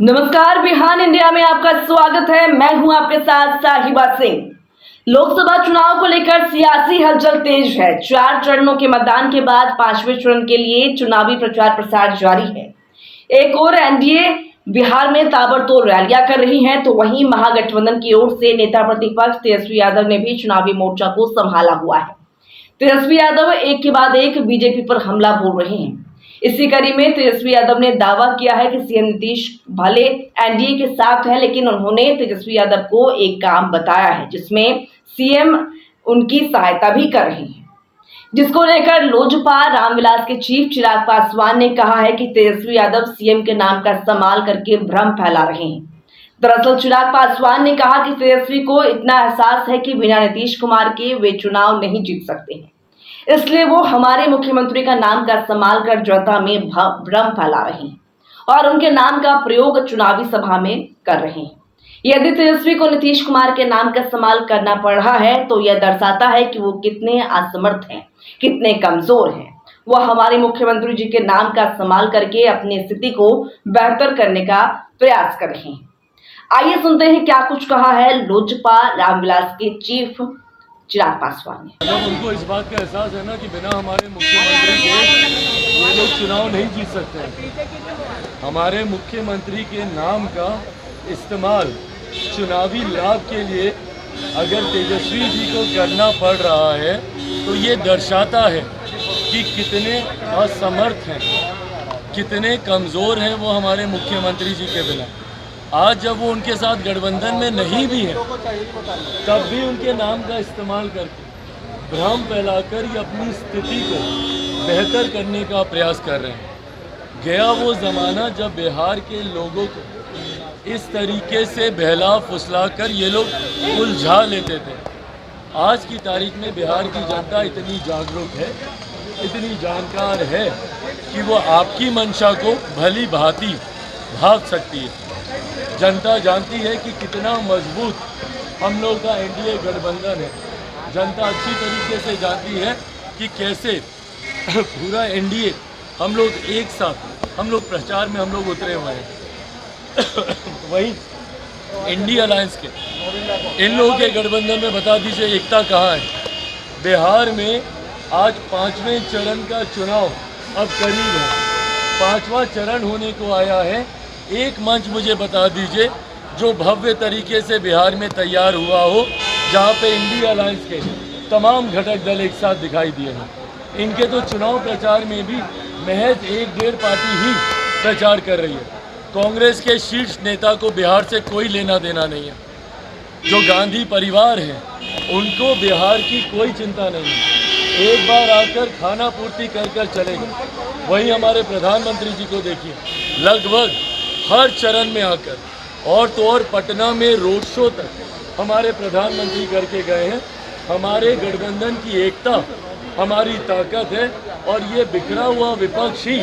नमस्कार, बिहान इंडिया में आपका स्वागत है। मैं हूं आपके साथ साहिबा सिंह। लोकसभा चुनाव को लेकर सियासी हलचल तेज है। 4 चरणों के मतदान के बाद 5वें चरण के लिए चुनावी प्रचार प्रसार जारी है। एक और एनडीए बिहार में ताबड़तोड़ रैलियां कर रही है, तो वहीं महागठबंधन की ओर से नेता प्रतिपक्ष तेजस्वी यादव ने भी चुनावी मोर्चा को संभाला हुआ है। तेजस्वी यादव एक के बाद एक बीजेपी पर हमला बोल रहे हैं। इसी कड़ी में तेजस्वी यादव ने दावा किया है कि सीएम नीतीश भले एनडीए के साथ है, लेकिन उन्होंने तेजस्वी यादव को एक काम बताया है जिसमें सीएम उनकी सहायता भी कर रहे हैं, जिसको लेकर लोजपा रामविलास के चीफ चिराग पासवान ने कहा है कि तेजस्वी यादव सीएम के नाम का इस्तेमाल करके भ्रम फैला रहे हैं। दरअसल चिराग पासवान ने कहा कि तेजस्वी को इतना एहसास है कि बिना नीतीश कुमार के वे चुनाव नहीं जीत सकते हैं, इसलिए वो हमारे मुख्यमंत्री का नाम का इस्तेमाल कर जनता में भ्रम फैला रहे हैं और उनके नाम का प्रयोग चुनावी सभा में कर रहे हैं। यदि तेजस्वी को नीतीश कुमार के नाम का इस्तेमाल करना पड़ रहा है, तो यह दर्शाता है कि वो कितने असमर्थ हैं, कितने कमजोर हैं। वह हमारे मुख्यमंत्री जी के नाम का इस्तेमाल करके अपनी स्थिति को बेहतर करने का प्रयास कर रहे हैं। आइए सुनते हैं क्या कुछ कहा है लोजपा रामविलास के चीफ चिराग पासवान ने। मतलब उनको इस बात का एहसास है ना कि बिना हमारे मुख्यमंत्री के ये लोग चुनाव नहीं जीत सकते। हमारे मुख्यमंत्री के नाम का इस्तेमाल चुनावी लाभ के लिए अगर तेजस्वी जी को करना पड़ रहा है, तो ये दर्शाता है कि कितने असमर्थ हैं, कितने कमज़ोर हैं वो हमारे मुख्यमंत्री जी के बिना। आज जब वो उनके साथ गठबंधन में नहीं भी है, तब भी उनके नाम का इस्तेमाल करके भ्रम फैलाकर ये अपनी स्थिति को बेहतर करने का प्रयास कर रहे हैं। गया वो ज़माना जब बिहार के लोगों को इस तरीके से बहला फुसला कर ये लोग उलझा लेते थे। आज की तारीख में बिहार की जनता इतनी जागरूक है, इतनी जानकार है कि वो आपकी मंशा को भली भांति भाग सकती है। जनता जानती है कि कितना मजबूत हम लोग का एनडीए गठबंधन है। जनता अच्छी तरीके से जानती है कि कैसे पूरा एनडीए हम लोग एक साथ हम लोग प्रचार में हम लोग उतरे हुए हैं। वहीं इंडिया अलायंस के इन लोगों के गठबंधन में बता दीजिए एकता कहाँ है। बिहार में आज 5वें चरण का चुनाव अब करीब है, 5वां चरण होने को आया है। एक मंच मुझे बता दीजिए जो भव्य तरीके से बिहार में तैयार हुआ हो, जहाँ पे इंडिया अलायंस के तमाम घटक दल एक साथ दिखाई दिए हैं। इनके तो चुनाव प्रचार में भी महज 1-1.5 पार्टी ही प्रचार कर रही है। कांग्रेस के शीर्ष नेता को बिहार से कोई लेना देना नहीं है। जो गांधी परिवार है उनको बिहार की कोई चिंता नहीं है, एक बार आकर खाना पूर्ति कर कर चलेंगे। वहीं हमारे प्रधानमंत्री जी को देखिए, लगभग हर चरण में आकर और तो और पटना में रोड शो तक हमारे प्रधानमंत्री करके गए हैं। हमारे गठबंधन की एकता हमारी ताकत है और ये बिखरा हुआ विपक्ष ही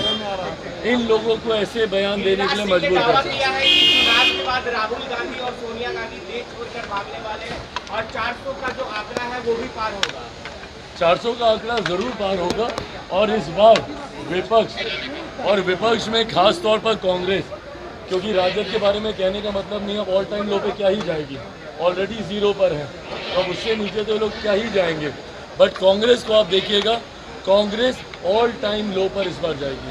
इन लोगों को ऐसे बयान देने के लिए मजबूर कर सकता है। चुनाव के बाद राहुल गांधी और सोनिया गांधी देश छोड़कर भागने वाले और 400 का जो आंकड़ा है वो भी पार होगा। 400 का आंकड़ा जरूर पार होगा और इस बार विपक्ष में खास तौर पर कांग्रेस, क्योंकि राजद के बारे में कहने का मतलब नहीं, अब ऑल टाइम लो पे क्या ही जाएगी, ऑलरेडी 0 पर है, अब उससे नीचे तो लोग क्या ही जाएंगे। बट कांग्रेस को आप देखिएगा, कांग्रेस ऑल टाइम लो पर इस बार जाएगी।